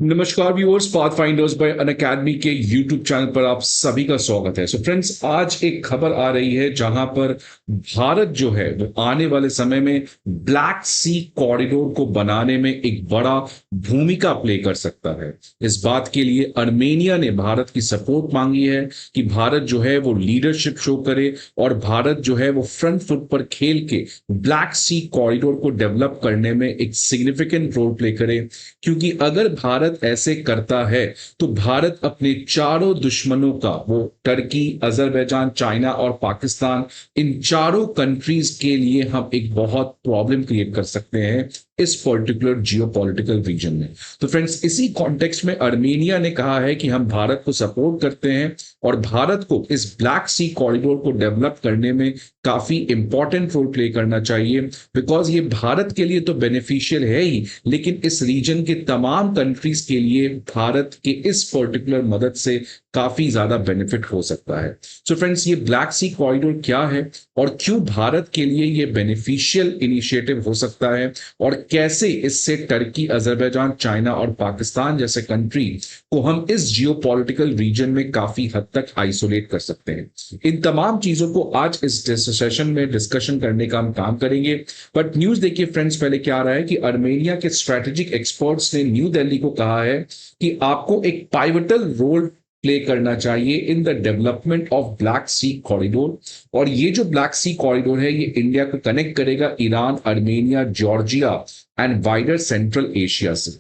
नमस्कार viewers, Pathfinders bye Unacademy के YouTube channel पर आप सभी का स्वागत है। सो फ्रेंड्स, आज एक खबर आ रही है जहां पर भारत जो है वो आने वाले समय में ब्लैक सी कॉरिडोर को बनाने में एक बड़ा भूमिका प्ले कर सकता है। इस बात के लिए अर्मेनिया ने भारत की सपोर्ट मांगी है कि भारत जो है वो लीडरशिप शो करे और भारत जो है वो फ्रंट फुट पर खेल के ब्लैक सी कॉरिडोर को डेवलप करने में एक सिग्निफिकेंट रोल प्ले करे। क्योंकि अगर भारत ऐसे करता है तो भारत अपने चारों दुश्मनों का, वो टर्की, अजरबैजान, चाइना और पाकिस्तान, इन चारों कंट्रीज के लिए हम एक बहुत प्रॉब्लम क्रिएट कर सकते हैं इस पर्टिकुलर जियोपॉलिटिकल रीजन में। तो फ्रेंड्स, इसी कॉन्टेक्स्ट में अर्मेनिया ने कहा है कि हम भारत को सपोर्ट करते हैं और भारत को इस ब्लैक सी कॉरिडोर को डेवलप करने में काफी इंपॉर्टेंट रोल प्ले करना चाहिए। बिकॉज ये भारत के लिए तो बेनिफिशियल है ही, लेकिन इस रीजन के तमाम कंट्रीज के लिए भारत के इस पर्टिकुलर मदद से काफी ज्यादा बेनिफिट हो सकता है। सो फ्रेंड्स, ये ब्लैक सी कॉरिडोर क्या है और क्यों भारत के लिए ये बेनिफिशियल इनिशिएटिव हो सकता है और कैसे इससे टर्की, अजरबैजान, चाइना और पाकिस्तान जैसे कंट्री को हम इस जियोपॉलिटिकल रीजन में काफी हद तक आइसोलेट कर सकते हैं, इन तमाम चीजों को आज इस सेशन में डिस्कशन करने का हम काम करेंगे। बट न्यूज देखिए फ्रेंड्स, पहले क्या आ रहा है कि अर्मेनिया के स्ट्रेटेजिक एक्सपर्ट्स ने न्यू दिल्ली को कहा है कि आपको एक पाइवटल रोल प्ले करना चाहिए in the development of Black Sea corridor. और ये जो ब्लैक सी कॉरिडोर है, ये इंडिया को कनेक्ट करेगा Iran, Armenia, Georgia and wider central Asia से।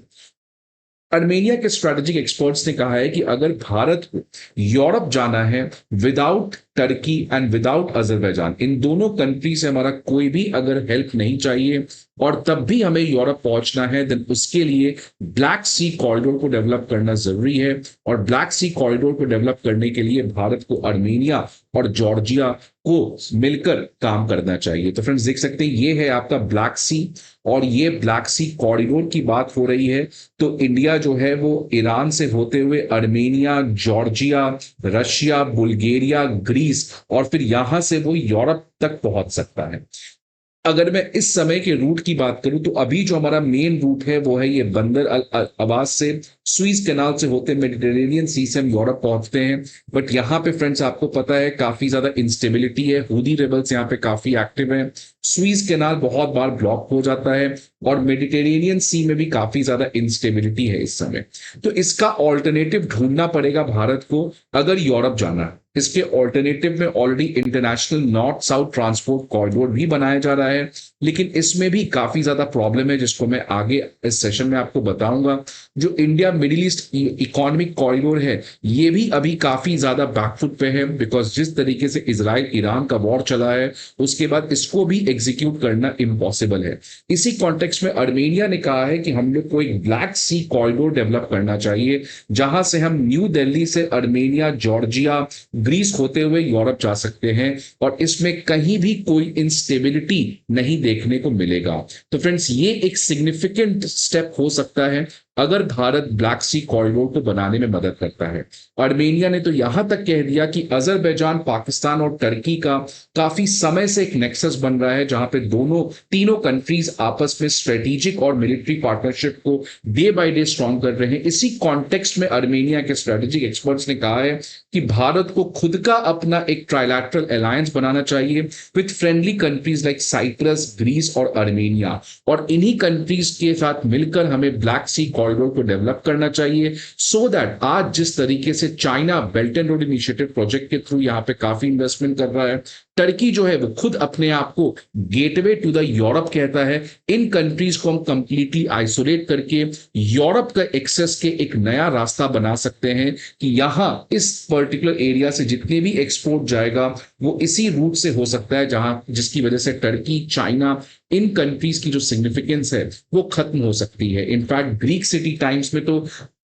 अर्मेनिया के स्ट्रेटेजिक एक्सपर्ट्स ने कहा है कि अगर भारत को यूरोप जाना है without Turkey and without Azerbaijan, इन दोनों कंट्री से हमारा कोई भी अगर हेल्प नहीं चाहिए और तब भी हमें यूरोप पहुंचना है, देन उसके लिए ब्लैक सी कॉरिडोर को डेवलप करना जरूरी है। और ब्लैक सी कॉरिडोर को डेवलप करने के लिए भारत को अर्मेनिया और जॉर्जिया को मिलकर काम करना चाहिए। तो फ्रेंड्स, देख सकते हैं ये है आपका ब्लैक सी, और ये ब्लैक सी कॉरिडोर की बात हो रही है तो इंडिया जो है वो ईरान से होते हुए Armenia, Georgia, Russia, Bulgaria, Greece और फिर यहां से वो यूरोप तक पहुंच सकता है। अगर मैं इस समय के रूट की बात करूं तो अभी जो हमारा मेन रूट है वो है ये बंदर अल अब्बास से, स्वीज कैनाल से होते मेडिटेरेनियन सी से हम यूरोप पहुंचते हैं। बट यहाँ पे फ्रेंड्स आपको पता है काफी ज्यादा इंस्टेबिलिटी है, हूदी रेबल्स यहाँ पे काफी एक्टिव हैं, स्वीज कैनाल बहुत बार ब्लॉक हो जाता है और मेडिटेरेनियन सी में भी काफी ज्यादा इंस्टेबिलिटी है इस समय। तो इसका ऑल्टरनेटिव ढूंढना पड़ेगा भारत को अगर यूरोप जाना है। इसके ऑल्टरनेटिव में already international north south transport corridor भी बनाया जा रहा है, लेकिन इसमें भी काफी ज्यादा प्रॉब्लम है जिसको मैं आगे इस सेशन में आपको बताऊंगा। जो India middle east economic corridor है, ये भी अभी काफी ज्यादा बैकफुट पे है, बिकॉज जिस तरीके से इजराइल ईरान का वॉर चला है उसके बाद इसको भी एग्जीक्यूट करना इम्पॉसिबल है। इसी कॉन्टेक्स्ट में अर्मेनिया ने कहा है कि हम लोग को एक ब्लैक सी कॉरिडोर डेवलप करना चाहिए जहां से हम न्यू दिल्ली से अर्मेनिया, जॉर्जिया, ग्रीस होते हुए यूरोप जा सकते हैं और इसमें कहीं भी कोई इंस्टेबिलिटी नहीं देखने को मिलेगा। तो फ्रेंड्स, ये एक सिग्निफिकेंट स्टेप हो सकता है अगर भारत ब्लैक सी कॉरिडोर को बनाने में मदद करता है। अर्मेनिया ने तो यहां तक कह दिया कि अजरबैजान, पाकिस्तान और टर्की का काफी समय से एक नेक्सस बन रहा है जहां पे तीनों कंट्रीज आपस में स्ट्रेटेजिक और मिलिट्री पार्टनरशिप को डे बाय डे स्ट्रॉन्ग कर रहे हैं। इसी कॉन्टेक्स्ट में अर्मेनिया के स्ट्रेटेजिक एक्सपर्ट्स ने कहा है कि भारत को खुद का अपना एक ट्राइलैटरल अलायंस बनाना चाहिए with friendly countries like Cyprus, Greece और अर्मेनिया, और इन्हीं कंट्रीज के साथ मिलकर हमें ब्लैक सी कॉरिडोर को डेवलप करना चाहिए सो दैट आज जिस तरीके से China Belt and Road Initiative project के थ्रू यहाँ पे काफी इन्वेस्टमेंट कर रहा है, टर्की जो है वो खुद अपने आप को गेटवे टू द यूरोप कहता है, इन कंट्रीज को हम कंप्लीटली आइसोलेट करके यूरोप का एक्सेस के एक नया रास्ता बना सकते हैं कि यहां इस पर्टिकुलर एरिया से जितने भी एक्सपोर्ट जाएगा वो इसी रूट से हो सकता है, जहां जिसकी वजह से टर्की, चाइना, इन कंट्रीज की जो सिग्निफिकेंस है वो खत्म हो सकती है। इनफैक्ट ग्रीक सिटी टाइम्स में तो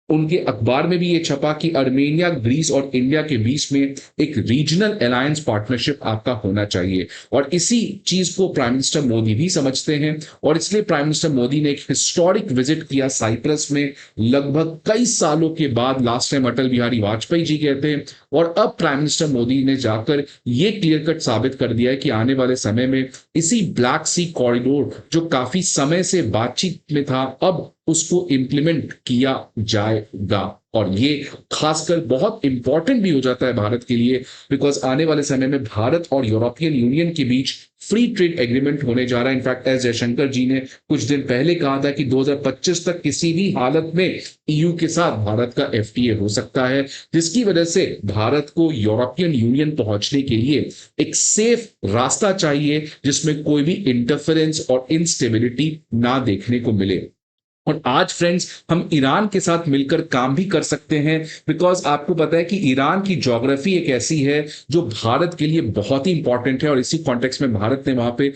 उनके अखबार में भी ये छपा कि अर्मेनिया, ग्रीस और इंडिया के बीच में एक रीजनल अलायंस पार्टनरशिप आपका होना चाहिए। और इसी चीज को प्राइम मिनिस्टर मोदी भी समझते हैं और इसलिए प्राइम मिनिस्टर मोदी ने एक हिस्टोरिक विजिट किया साइप्रस में लगभग कई सालों के बाद। लास्ट टाइम अटल बिहारी वाजपेयी जी गए थे और अब प्राइम मिनिस्टर मोदी ने जाकर ये क्लियर कट साबित कर दिया है कि आने वाले समय में इसी ब्लैक सी कॉरिडोर जो काफी समय से बातचीत में था, अब उसको इम्प्लीमेंट किया जाएगा। और ये खासकर बहुत इंपॉर्टेंट भी हो जाता है भारत के लिए, बिकॉज आने वाले समय में भारत और यूरोपियन यूनियन के बीच फ्री ट्रेड एग्रीमेंट होने जा रहा है। इनफैक्ट एस जयशंकर जी ने कुछ दिन पहले कहा था कि 2025 तक किसी भी हालत में ईयू के साथ भारत का एफटीए हो सकता है, जिसकी वजह से भारत को यूरोपियन यूनियन पहुंचने के लिए एक सेफ रास्ता चाहिए जिसमें कोई भी इंटरफेरेंस और इंस्टेबिलिटी ना देखने को मिले। और आज फ्रेंड्स हम ईरान के साथ मिलकर काम भी कर सकते हैं, बिकॉज आपको पता है कि ईरान की ज्योग्राफी एक ऐसी है जो भारत के लिए बहुत ही इंपॉर्टेंट है, और इसी कॉन्टेक्स्ट में भारत ने वहां पे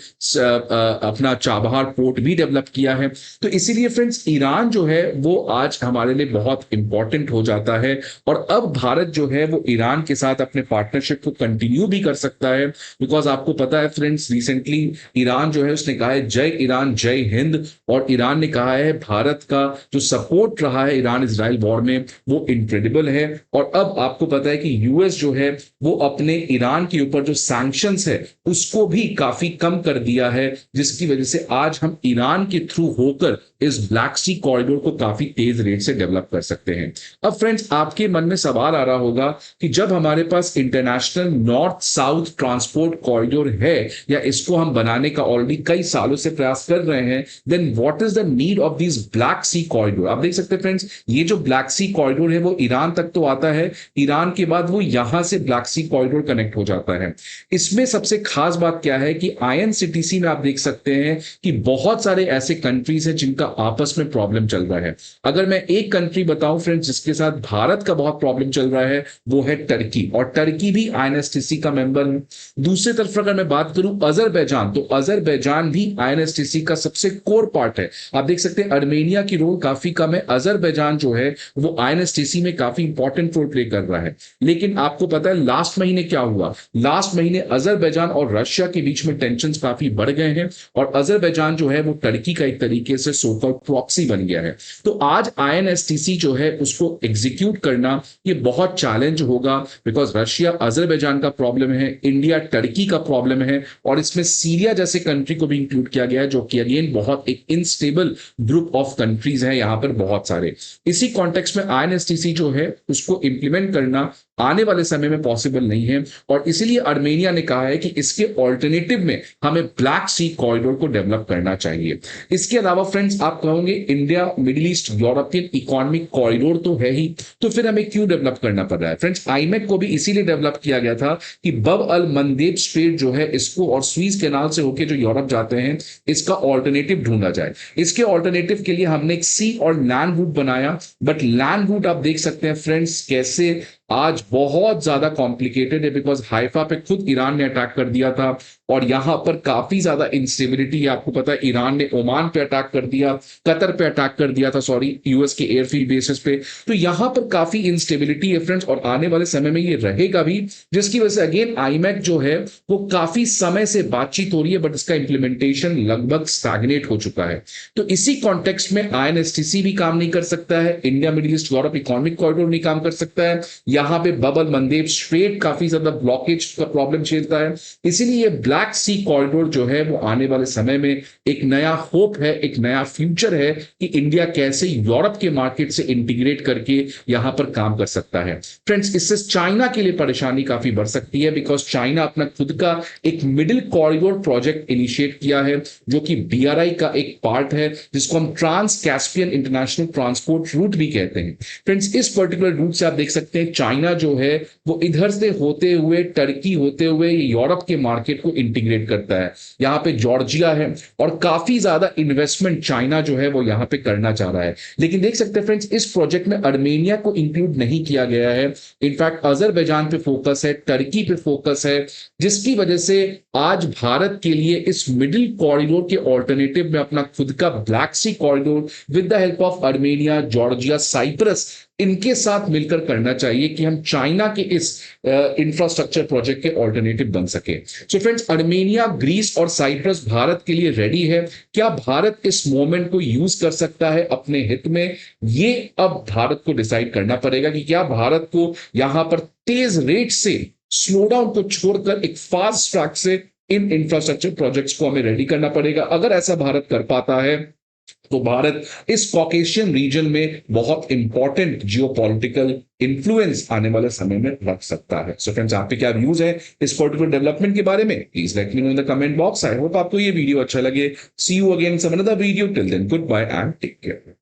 अपना चाबहार पोर्ट भी डेवलप किया है। तो इसीलिए फ्रेंड्स ईरान जो है वो आज हमारे लिए बहुत इंपॉर्टेंट हो जाता है। और अब भारत जो है वो ईरान के साथ अपने पार्टनरशिप को कंटिन्यू भी कर सकता है, बिकॉज आपको पता है फ्रेंड्स रिसेंटली ईरान जो है उसने कहा है जय ईरान जय हिंद, और ईरान ने कहा है भारत का जो सपोर्ट रहा है ईरान इजराइल वॉर में वो इनक्रेडिबल है। और अब आपको पता है कि यूएस जो है वो अपने ईरान के ऊपर जो सैंक्शंस है उसको भी काफी कम कर दिया है, जिसकी वजह से आज हम ईरान के थ्रू होकर इस ब्लैक सी कॉरिडोर को काफी तेज रेट से डेवलप कर सकते हैं। अब फ्रेंड्स आपके मन में सवाल आ रहा होगा कि जब हमारे पास international north south transport corridor है, या इसको हम बनाने का ऑलरेडी कई सालों से प्रयास कर रहे हैं, then what is the need of this Black Sea corridor. आप देख सकते हैं फ्रेंड्स ये जो ब्लैक सी कॉरिडोर है वो ईरान तक तो आता है, ईरान के बाद वो यहां से ब्लैक सी कॉरिडोर कनेक्ट हो जाता है। इसमें सबसे खास बात क्या है कि आईएनसीटीसी में आप देख सकते हैं कि बहुत सारे ऐसे कंट्रीज हैं जिनका आपस में प्रॉब्लम चल रहा है। अगर मैं एक कंट्री बताऊं फ्रेंड्स जिसके साथ भारत का बहुत प्रॉब्लम चल रहा है वो है टर्की, और टर्की भी आईएनएसटीसी का मेंबर है। दूसरी तरफ अगर मैं बात करूं अजरबैजान, तो अजरबैजान भी आईएनएसटीसी का सबसे कोर पार्ट है। आप देख सकते हैं अर्मेनिया की रोल काफी कम है, अजरबैजान जो है वो आईएनएसटीसी में काफी इंपॉर्टेंट रोल प्ले कर रहा है। लेकिन आपको पता है लास्ट महीने क्या हुआ, लास्ट महीने अजरबैजान और रशिया के बीच में टेंशंस काफी बढ़ गए हैं, और अजरबैजान जो है वो टर्की का एक तरीके से सोकॉल्ड प्रॉक्सी बन गया है। तो आज आईएनएसटीसी जो है उसको एग्जीक्यूट करना ये बहुत चैलेंज होगा, बिकॉज रशिया अजरबैजान का प्रॉब्लम है, इंडिया टर्की का प्रॉब्लम है, और इसमें सीरिया जैसे कंट्री को भी इंक्लूड किया गया है जो कि अगेन बहुत एक इनस्टेबल ग्रुप ऑफ कंट्रीज है यहां पर बहुत सारे। इसी कॉन्टेक्स्ट में आईएनएसटीसी जो है उसको इंप्लीमेंट करना आने वाले समय में पॉसिबल नहीं है, और इसीलिए अर्मेनिया ने कहा है कि इसके ऑल्टरनेटिव में हमें ब्लैक सी कॉरिडोर को डेवलप करना चाहिए। इसके अलावा फ्रेंड्स आप कहोगे India middle east European economic corridor तो है ही, तो फिर हमें क्यों डेवलप करना पड़ रहा है। फ्रेंड्स आईमेक को भी इसीलिए डेवलप किया गया था कि बब अल मंदेब स्ट्रेट जो है इसको और स्वीज कैनाल से होकर जो यूरोप जाते हैं इसका ऑल्टरनेटिव ढूंढा जाए। इसके ऑल्टरनेटिव के लिए हमने एक सी और लैंड रूट बनाया, बट लैंड रूट आप देख सकते हैं फ्रेंड्स कैसे आज बहुत ज्यादा कॉम्प्लिकेटेड है, बिकॉज हाइफा पे खुद ईरान ने अटैक कर दिया था, और यहां पर काफी ज्यादा इंस्टेबिलिटी है। आपको पता है ईरान ने ओमान पे अटैक कर दिया, कतर पे अटैक कर दिया था, सॉरी यूएस के एयरफील्ड बेसिस पे। तो यहां पर काफी इंस्टेबिलिटी है फ्रेंड्स, और आने वाले समय में ये रहेगा भी, जिसकी वजह से अगेन आईमैक जो है वो काफी समय से बातचीत हो रही है, बट इसका इंप्लीमेंटेशन लगभग स्टैग्नेट हो चुका है। तो इसी कॉन्टेक्स्ट में आईएनएसटीसी भी काम नहीं कर सकता है, India middle east Europe economic corridor नहीं काम कर सकता है, यहां पे बबल मंदेब स्ट्रेट काफी ज्यादा ब्लॉकेज का प्रॉब्लम झेलता है। इसीलिए ये ब्लैक सी कॉरिडोर जो है वो आने वाले समय में एक नया होप है, एक नया फ्यूचर है कि इंडिया कैसे यूरोप के मार्केट से इंटीग्रेट करके यहां पर काम कर सकता है। फ्रेंड्स इससे चाइना के लिए परेशानी काफी बढ़ सकती है, बिकॉज चाइना अपना खुद का एक मिडिल कॉरिडोर प्रोजेक्ट इनिशिएट किया है जो कि बीआरआई का एक पार्ट है, जिसको हम Trans Caspian International Transport Route भी कहते हैं। फ्रेंड्स इस पर्टिकुलर रूट से आप देख सकते हैं चाइना जो है वो इधर से होते हुए टर्की होते हुए यूरोप के मार्केट को इंटीग्रेट करता है। यहाँ पे जॉर्जिया है, और काफी ज्यादा इन्वेस्टमेंट चाइना जो है वो यहाँ पे करना चाह रहा है। लेकिन देख सकते हैं फ्रेंड्स इस प्रोजेक्ट में अर्मेनिया को इंक्लूड नहीं किया गया है, इनफैक्ट अजरबैजान पे फोकस है, टर्की पे फोकस है, जिसकी वजह से आज भारत के लिए इस मिडिल कॉरिडोर के ऑल्टरनेटिव में अपना खुद का Black Sea corridor with the help of Armenia, Georgia, Cyprus इनके साथ मिलकर करना चाहिए कि हम चाइना के इस इंफ्रास्ट्रक्चर प्रोजेक्ट के ऑल्टरनेटिव बन सके। सो फ्रेंड्स अर्मेनिया, ग्रीस और साइप्रस भारत के लिए रेडी है। क्या भारत इस मोमेंट को यूज कर सकता है अपने हित में? ये अब भारत को डिसाइड करना पड़ेगा कि क्या भारत को यहां पर तेज रेट से स्लो डाउन को छोड़कर एक फास्ट ट्रैक से इन इंफ्रास्ट्रक्चर प्रोजेक्ट्स को हमें रेडी करना पड़ेगा। अगर ऐसा भारत कर पाता है तो भारत इस कॉकेशियन रीजन में बहुत इंपॉर्टेंट जियोपॉलिटिकल इन्फ्लुएंस आने वाले समय में रख सकता है। सो फ्रेंड्स, आपके क्या व्यूज है इस पर्टिकुलर डेवलपमेंट के बारे में? Please let me know in the comment box. I hope आपको ये वीडियो अच्छा लगे। See you again some another video. Till then, good bye and take care.